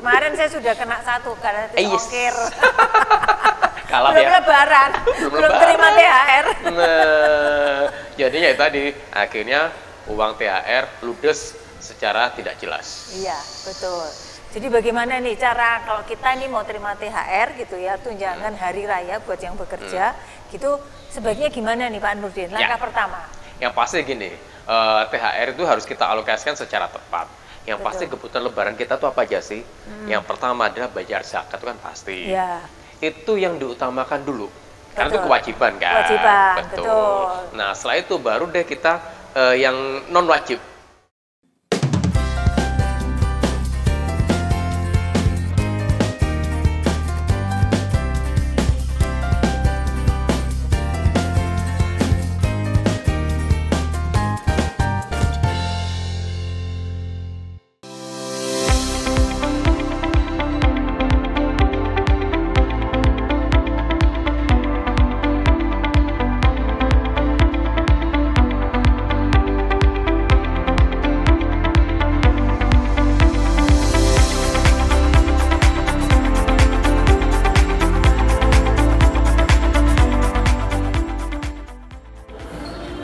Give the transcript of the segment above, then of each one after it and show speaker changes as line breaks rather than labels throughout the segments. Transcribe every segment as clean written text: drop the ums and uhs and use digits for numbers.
Kemarin saya sudah kena satu karena itu ongkir.
Kalah
belum
ya.
lebaran, belum terima THR.
Nah, jadinya itu tadi akhirnya uang THR ludes secara tidak jelas.
Iya, betul. Jadi bagaimana nih cara kalau kita nih mau terima THR gitu ya, tunjangan hari raya buat yang bekerja, gitu sebaiknya gimana nih Pak Nurdin? Langkah pertama.
Yang pasti gini, THR itu harus kita alokasikan secara tepat. Yang pasti kebutuhan lebaran kita tuh apa aja sih? Yang pertama adalah bayar zakat, itu kan pasti.
Iya.
Itu yang diutamakan dulu. Karena itu kewajiban kan?
Kewajiban, betul.
Nah, setelah itu baru deh kita yang non wajib.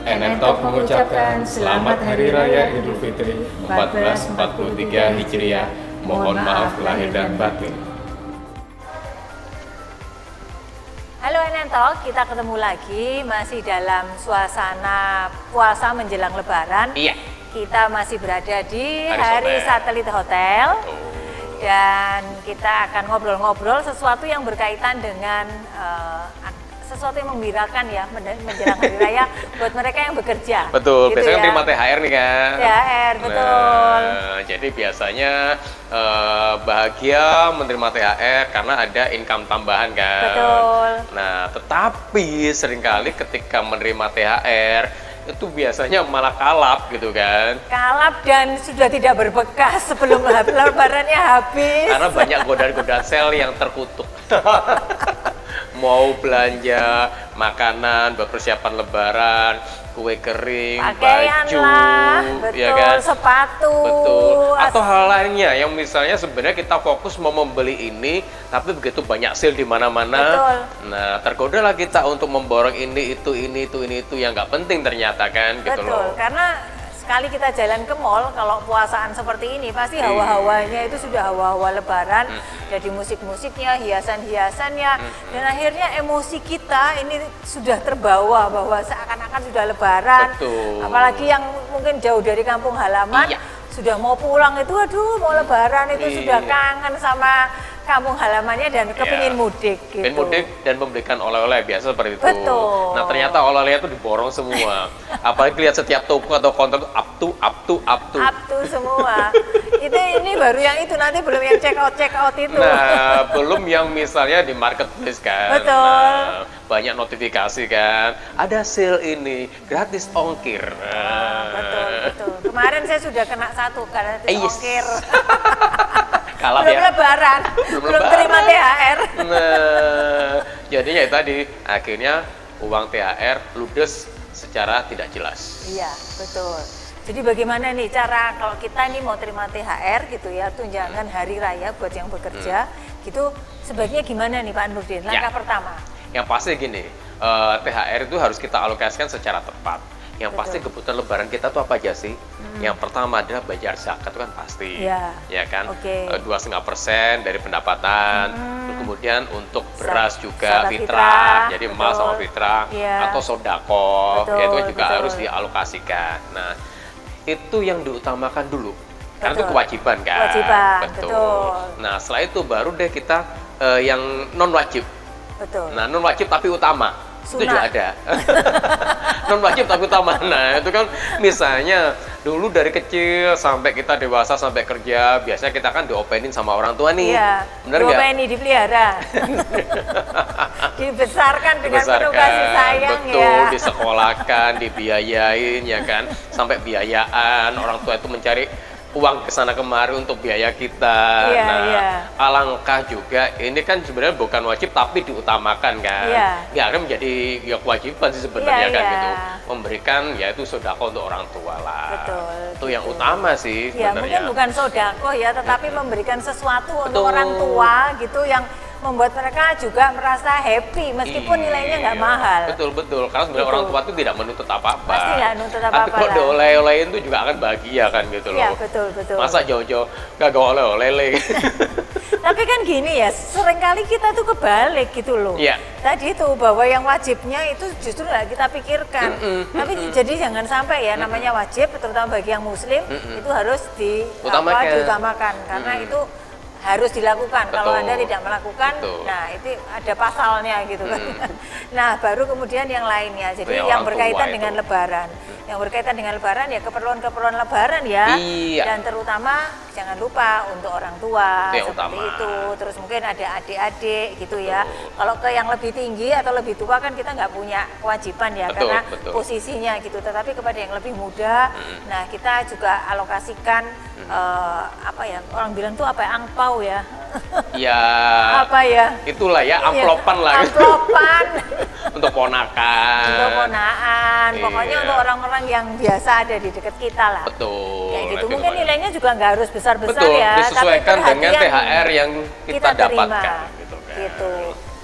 Enentok mengucapkan Selamat Hari Raya Idul Fitri 1443 Hijriah. Mohon maaf lahir dan batin.
Halo Enentok, kita ketemu lagi masih dalam suasana puasa menjelang Lebaran.
Iya.
Kita masih berada di Hari Satelit Hotel. Dan kita akan ngobrol-ngobrol sesuatu yang berkaitan dengan sesuatu yang menggembirakan ya menjelang hari raya buat mereka yang bekerja.
Betul,
gitu
biasanya
ya.
terima THR nih kan.
THR, betul.
Nah, jadi biasanya bahagia menerima THR karena ada income tambahan kan.
Betul.
Nah, tetapi seringkali ketika menerima THR itu biasanya malah kalap gitu kan.
Kalap dan sudah tidak berbekas sebelum lebarannya habis.
Karena banyak godaan-godaan sel yang terkutuk. Mau belanja makanan, persiapan lebaran, kue kering,
pakaian
baju,
lah, betul,
ya kan?
sepatu.
Betul. Atau hal lainnya yang misalnya sebenarnya kita fokus mau membeli ini, tapi begitu banyak sale di mana-mana. Nah, tergodalah kita untuk memborong ini, itu yang nggak penting ternyata kan, gitu
betul,
loh.
karena sekali kita jalan ke mall, kalau puasaan seperti ini pasti hawa-hawanya itu sudah hawa-hawa lebaran, jadi musik-musiknya, hiasan-hiasannya, dan akhirnya emosi kita ini sudah terbawa bahwa seakan-akan sudah lebaran.
Betul.
Apalagi yang mungkin jauh dari kampung halaman, sudah mau pulang itu, aduh mau lebaran itu sudah kangen sama kampung halamannya dan kepingin mudik gitu.
Kepingin mudik dan membelikan oleh-oleh biasa seperti itu.
Betul.
Nah, ternyata oleh-olehnya itu diborong semua. Apalagi lihat setiap toko atau konter itu up to
semua. Ini baru yang itu, nanti belum yang check out itu.
Nah, belum yang misalnya di marketplace kan.
Betul.
Nah, banyak notifikasi kan. Ada sale ini, gratis ongkir.
Betul. Kemarin saya sudah kena satu karena itu ongkir.
Kalah
belum
ya.
lebaran, belum terima THR.
Nah, jadinya itu tadi akhirnya uang THR ludes secara tidak jelas.
Iya, betul. Jadi bagaimana nih cara kalau kita nih mau terima THR gitu ya, tunjangan hari raya buat yang bekerja, gitu sebaiknya gimana nih Pak Nurdin? Langkah pertama.
Yang pasti gini, THR itu harus kita alokasikan secara tepat. Yang pasti kebutuhan lebaran kita tuh apa aja sih? Yang pertama adalah bayar zakat, itu kan pasti, ya kan? 2,5% dari pendapatan. Terus kemudian untuk beras juga fitrah, jadi emas sama fitrah, atau sodako, ya itu kan juga harus dialokasikan. Nah, itu yang diutamakan dulu, karena itu kewajiban kan?
Kewajiban,
betul. Nah, setelah itu baru deh kita yang non wajib.
Betul.
Nah, non wajib tapi utama.
Sunat.
Itu juga ada. Non wajib tapi utama. Nah, itu kan misalnya dulu dari kecil sampai kita dewasa sampai kerja, biasanya kita kan diopenin sama orang tua nih.
Iya.
Benar nggak?
Diopeni, dipelihara. Dibesarkan dengan penuh kasih sayang.
Betul, disekolahkan, dibiayain ya kan, sampai biayaan orang tua itu mencari uang kesana kemari untuk biaya kita. Alangkah juga ini kan sebenarnya bukan wajib tapi diutamakan kan. Ya akan menjadi ya kewajiban sih sebenarnya kan gitu. Memberikan yaitu sodako untuk orang tua lah. Betul. Itu yang utama sih sebenarnya.
Mungkin bukan sodako ya, tetapi memberikan sesuatu untuk orang tua gitu yang membuat mereka juga merasa happy meskipun nilainya nggak mahal.
Betul, karena sebenarnya orang tua itu tidak menuntut apa-apa.
Pasti nggak nuntut apa-apa.
Tapi kalau dioleh-olehin itu juga akan bahagia kan gitu loh.
Iya, betul.
Masa jauh-jauh gak oleh-oleh.
Tapi kan gini ya, seringkali kita tuh kebalik gitu loh. Tadi itu bahwa yang wajibnya itu justru nggak kita pikirkan. Tapi jadi jangan sampai ya, namanya wajib, terutama bagi yang muslim, itu harus diutamakan. Karena itu harus dilakukan. Kalau Anda tidak melakukan, nah itu ada pasalnya gitu kan. Nah, baru kemudian yang lainnya. Jadi yang berkaitan dengan lebaran. Yang berkaitan dengan lebaran ya keperluan-keperluan lebaran ya. Dan terutama jangan lupa untuk orang tua seperti itu. Terus mungkin ada adik-adik gitu ya. Kalau ke yang lebih tinggi atau lebih tua kan kita nggak punya kewajiban ya, karena posisinya gitu. Tetapi kepada yang lebih muda, nah kita juga alokasikan apa ya, orang bilang tuh apa ya, angpau ya.
Ya.
Apa ya?
Itulah ya, amplopan lah.
Amplopan.
Untuk ponakan.
Untuk ponaan. Pokoknya untuk orang-orang yang biasa ada di dekat kita lah.
Betul.
Kayak gitu. Mungkin nilainya juga nggak harus besar-besar ya.
Disesuaikan
tapi
dengan THR yang kita dapatkan.
Gitu.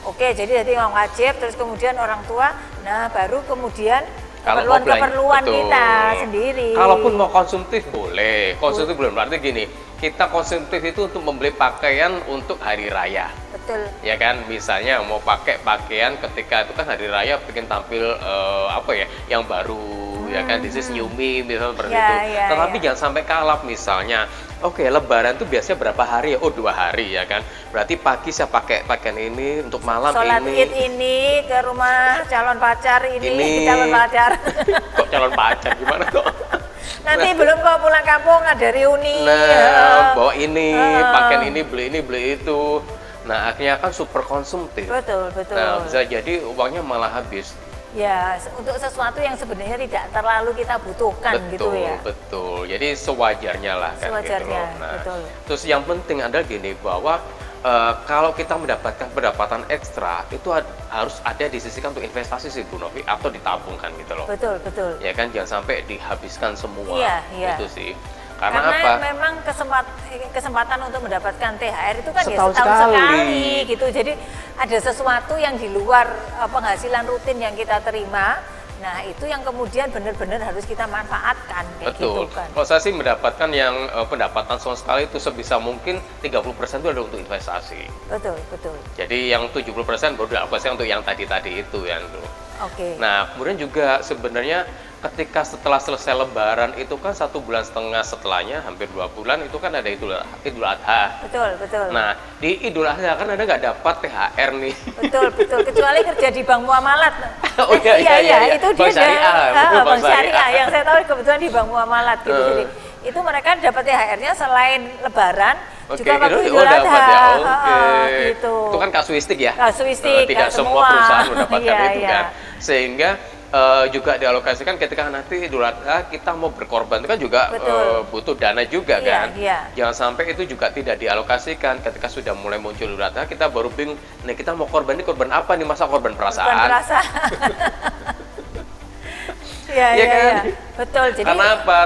Oke, jadi yang wajib, terus kemudian orang tua, nah baru kemudian keperluan kita sendiri.
Kalaupun mau konsumtif boleh. Konsumtif belum berarti gini, kita konsumtif itu untuk membeli pakaian untuk hari raya.
Betul.
Ya kan, misalnya mau pakai pakaian ketika itu kan hari raya, pengen tampil apa ya, yang baru. Ya kan, this is new me misalnya seperti itu. Tetapi jangan sampai kalap misalnya. Oke, lebaran itu biasanya berapa hari ya? Oh, 2 hari ya kan. Berarti pagi saya pakai pakaian ini, untuk malam
Sholat
ini.
Id ini ke rumah calon pacar ini. Calon pacar.
Kok calon pacar gimana kok?
Nanti belum kok pulang kampung ada reuni.
Nah, bawa ini, pakaian ini, beli itu. Nah, akhirnya kan super konsumtif.
Betul.
Nah, bisa jadi uangnya malah habis.
Ya, untuk sesuatu yang sebenarnya tidak terlalu kita butuhkan gitu ya.
Betul, jadi sewajarnya lah kan gitu loh. Nah, terus yang penting adalah gini, bahwa kalau kita mendapatkan pendapatan ekstra, itu harus ada disisihkan untuk investasi sih Bu Novi, atau ditabungkan gitu loh.
Betul.
Ya kan, jangan sampai dihabiskan semua.
Iya.
Itu sih.
Karena
apa?
Memang kesempatan untuk mendapatkan THR itu kan setahun sekali gitu. Jadi ada sesuatu yang di luar penghasilan rutin yang kita terima. Nah, itu yang kemudian benar-benar harus kita manfaatkan kayak gitu kan.
Kalau saya sih mendapatkan yang pendapatan setahun sekali itu sebisa mungkin 30% itu ada untuk investasi.
Betul.
Jadi yang 70% baru dialokasikan untuk yang tadi itu ya.
Oke.
Nah, kemudian juga sebenarnya ketika setelah selesai lebaran itu kan 1,5 bulan setelahnya, hampir 2 bulan itu kan ada Idul Adha.
Betul.
Nah, di Idul Adha kan Anda nggak dapat THR nih.
Betul. Kecuali kerja di Bank Muamalat.
Oh iya.
Itu
Bank
dia Bank Syariah yang saya tahu kebetulan di Bank Muamalat gitu. Jadi itu mereka dapat THR-nya selain lebaran juga waktu Idul Adha. Gitu.
Itu kan kasuistik ya.
Kasuistik.
Tidak semua perusahaan mendapatkan itu kan. Sehingga juga dialokasikan ketika nanti Idul Adha kita mau berkorban, itu kan juga butuh dana juga kan. Jangan sampai itu juga tidak dialokasikan ketika sudah mulai muncul Idul Adha, kita baru bingung, nih kita mau korban ini korban apa nih, masa korban perasaan?
Iya kan? Betul. Jadi
karena apa?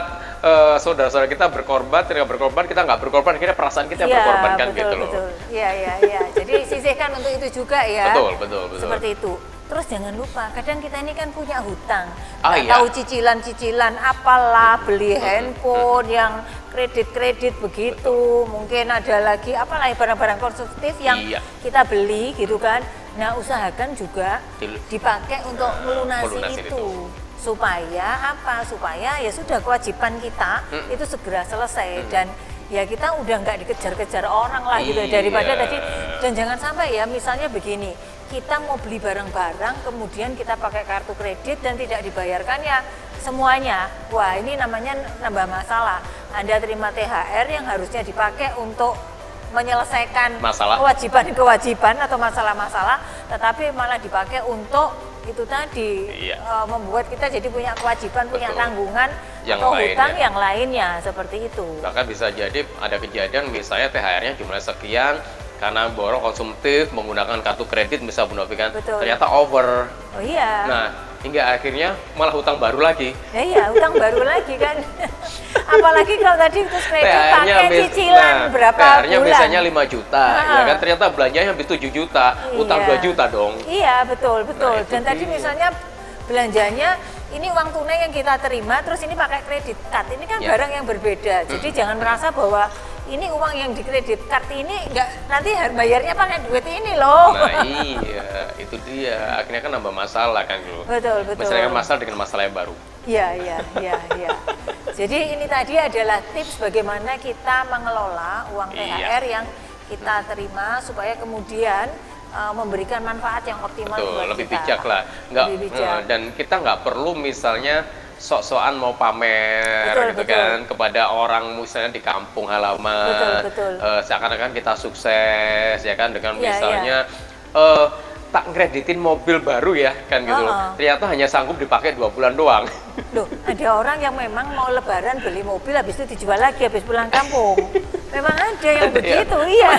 Saudara-saudara kita berkorban, ketika berkorban kita nggak berkorban, akhirnya perasaan kita berkorbankan gitu loh.
Iya. Jadi sisihkan untuk itu juga ya.
Betul.
Seperti itu. Terus jangan lupa, kadang kita ini kan punya hutang, tahu cicilan-cicilan apalah, beli handphone yang kredit begitu, mungkin ada lagi apalah barang-barang konsumtif yang kita beli gitu kan. Nah, usahakan juga dipakai untuk melunasi itu. Supaya apa? Supaya ya sudah kewajiban kita itu segera selesai dan ya kita udah nggak dikejar-kejar orang lah gitu daripada tadi. Dan jangan sampai ya misalnya begini, kita mau beli barang-barang kemudian kita pakai kartu kredit dan tidak dibayarkan ya semuanya. Wah, ini namanya nambah masalah. Anda terima THR yang harusnya dipakai untuk menyelesaikan kewajiban-kewajiban atau masalah-masalah, tetapi malah dipakai untuk itu tadi membuat kita jadi punya kewajiban, punya tanggungan
yang
atau hutang yang lainnya seperti itu.
Bahkan bisa jadi ada kejadian misalnya THR-nya jumlah sekian karena borong konsumtif menggunakan kartu kredit bisa menafikan ternyata over.
Oh iya.
Nah, hingga akhirnya malah hutang baru lagi.
Iya, hutang baru lagi kan. Apalagi kalau tadi itu kredit pakai cicilan berapa
THR-nya
bulan.
misalnya 5 juta, ya kan ternyata belanjanya habis 7 juta, hutang 2 juta dong.
Iya, betul.
Nah,
dan tadi misalnya belanjanya ini uang tunai yang kita terima, terus ini pakai kredit card. Ini kan barang yang berbeda. Jadi jangan merasa bahwa ini uang yang di kredit card ini enggak, nanti bayarnya pakai duit ini loh.
Nah iya, itu dia. Akhirnya kan nambah masalah kan dulu.
Betul.
Misalnya masalah dengan masalah yang baru.
Iya. Jadi ini tadi adalah tips bagaimana kita mengelola uang THR yang kita terima supaya kemudian memberikan manfaat yang optimal buat
lebih
kita.
Bijak lah. Dan kita nggak perlu misalnya sok-sokan mau pamer kan kepada orang misalnya di kampung halaman. Seakan-akan kita sukses ya kan dengan misalnya tak ngreditin mobil baru ya kan gitu loh. Ternyata hanya sanggup dipakai 2 bulan doang.
Loh, ada orang yang memang mau lebaran beli mobil habis itu dijual lagi habis pulang kampung. Memang ada yang begitu, iya.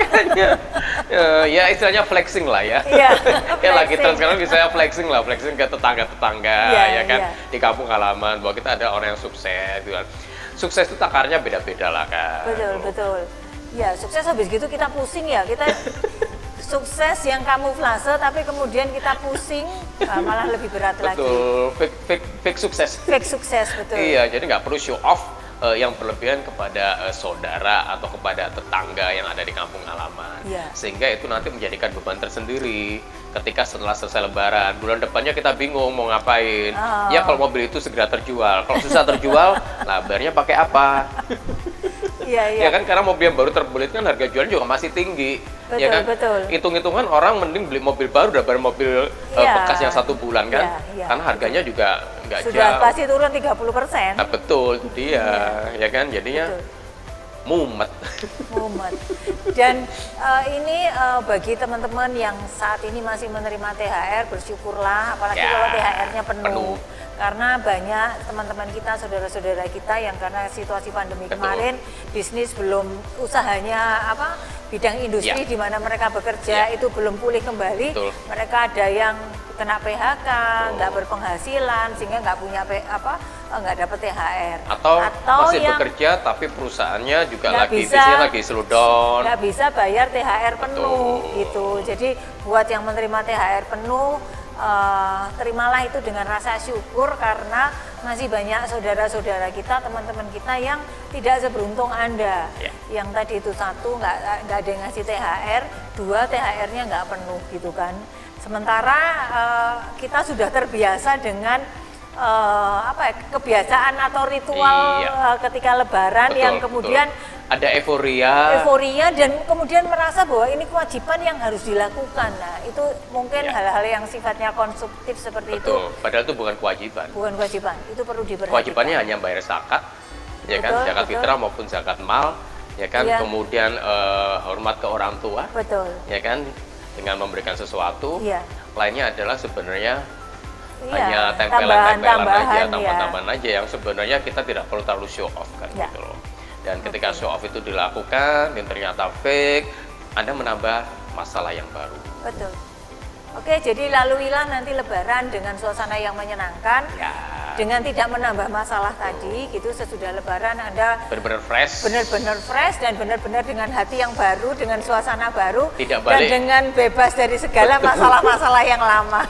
Ya istilahnya flexing lah ya. Ya lagi terus sekarang misalnya flexing ke tetangga-tetangga ya kan di kampung halaman bahwa kita ada orang yang sukses gitu kan. Sukses itu takarnya beda-beda lah kan.
Betul. Ya, sukses habis gitu kita pusing ya. Kita sukses yang kamuflase tapi kemudian kita pusing malah lebih berat lagi.
Betul, fake sukses.
Fake sukses, betul.
Iya, jadi nggak perlu show off yang berlebihan kepada saudara atau kepada tetangga yang ada di kampung halaman. Sehingga itu nanti menjadikan beban tersendiri ketika setelah selesai lebaran. Bulan depannya kita bingung mau ngapain. Ya kalau mobil itu segera terjual. Kalau susah terjual, lah bayarnya pakai apa? Ya kan karena mobil yang baru terbelit kan harga jualnya juga masih tinggi.
Betul.
Hitung-hitungan orang mending beli mobil baru daripada mobil bekas yang 1 bulan kan. Karena harganya juga nggak jauh.
Sudah pasti turun 30%.
Nah, betul itu dia. Ya kan jadinya mumet. Dan ini bagi teman-teman yang saat ini masih menerima THR, bersyukurlah apalagi kalau THR-nya penuh. Karena banyak teman-teman kita, saudara-saudara kita yang karena situasi pandemi kemarin bisnis belum, usahanya bidang industri di mana mereka bekerja itu belum pulih kembali. Mereka ada yang kena PHK, nggak berpenghasilan sehingga nggak punya nggak dapat THR. Atau masih bekerja tapi perusahaannya juga bisnisnya lagi slow down.
Nggak bisa bayar THR penuh gitu. Jadi buat yang menerima THR penuh, terimalah itu dengan rasa syukur karena masih banyak saudara-saudara kita, teman-teman kita yang tidak seberuntung Anda. Yang tadi itu 1 nggak ada yang ngasih THR, 2 THR-nya nggak penuh gitu kan. Sementara kita sudah terbiasa dengan kebiasaan atau ritual ketika lebaran yang kemudian
ada euforia
dan kemudian merasa bahwa ini kewajiban yang harus dilakukan. Nah, itu mungkin hal-hal yang sifatnya konsumtif seperti itu.
Padahal itu bukan kewajiban.
Bukan kewajiban, itu perlu diperhatikan.
Kewajibannya hanya bayar zakat, ya kan, zakat fitrah maupun zakat mal, ya kan. Kemudian hormat ke orang tua, ya kan, dengan memberikan sesuatu. Lainnya adalah sebenarnya hanya tempelan-tempelan aja, tambahan aja yang sebenarnya kita tidak perlu terlalu show off kan gitu loh. Dan ketika show off itu dilakukan dan ternyata fake, Anda menambah masalah yang baru.
Betul. Oke, jadi laluilah nanti lebaran dengan suasana yang menyenangkan. Dengan tidak menambah masalah tadi gitu, sesudah lebaran Anda
benar-benar fresh
dan benar-benar dengan hati yang baru, dengan suasana baru,
tidak balik,
dan dengan bebas dari segala masalah-masalah yang lama.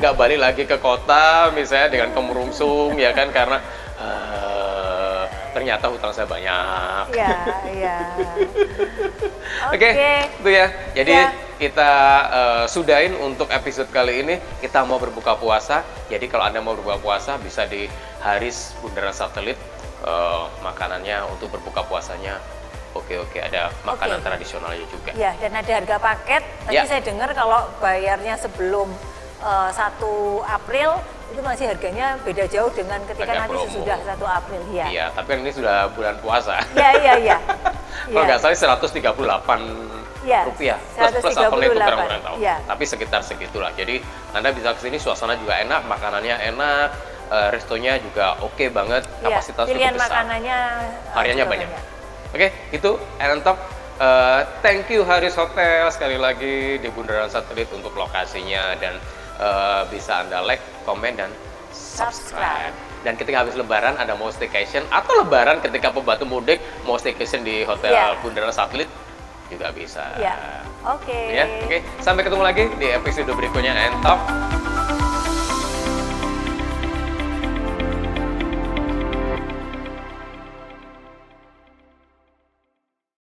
Nggak balik lagi ke kota misalnya dengan kemerungsung ya kan, karena ternyata hutang saya banyak. Oke, itu ya. Jadi kita sudahin untuk episode kali ini. Kita mau berbuka puasa. Jadi kalau Anda mau berbuka puasa bisa di Haris Bundaran Satelit. Makanannya untuk berbuka puasanya oke, ada makanan tradisionalnya juga.
Ya, dan ada harga paket. Tadi saya dengar kalau bayarnya sebelum 1 April itu masih harganya beda jauh dengan ketika nanti sudah 1 April.
Iya, tapi ini sudah bulan puasa.
Iya.
Kalau nggak salah 138 rupiah plus apelnya itu kurang tahu.
Ya.
Tapi sekitar segitulah. Jadi Anda bisa kesini, suasana juga enak, makanannya enak, restonya juga oke banget, kapasitas
pilihan
cukup besar.
makanannya
hariannya banyak. Oke, itu Entok. Thank you Haris Hotel sekali lagi di Bundaran Satelit untuk lokasinya, dan bisa Anda like, komen, dan subscribe. Dan ketika habis lebaran ada mau staycation, atau lebaran ketika pembantu mudik mau staycation di Hotel Bundaran Satelit juga bisa.
Oke.
Ya, oke. Sampai ketemu lagi di episode berikutnya Entok.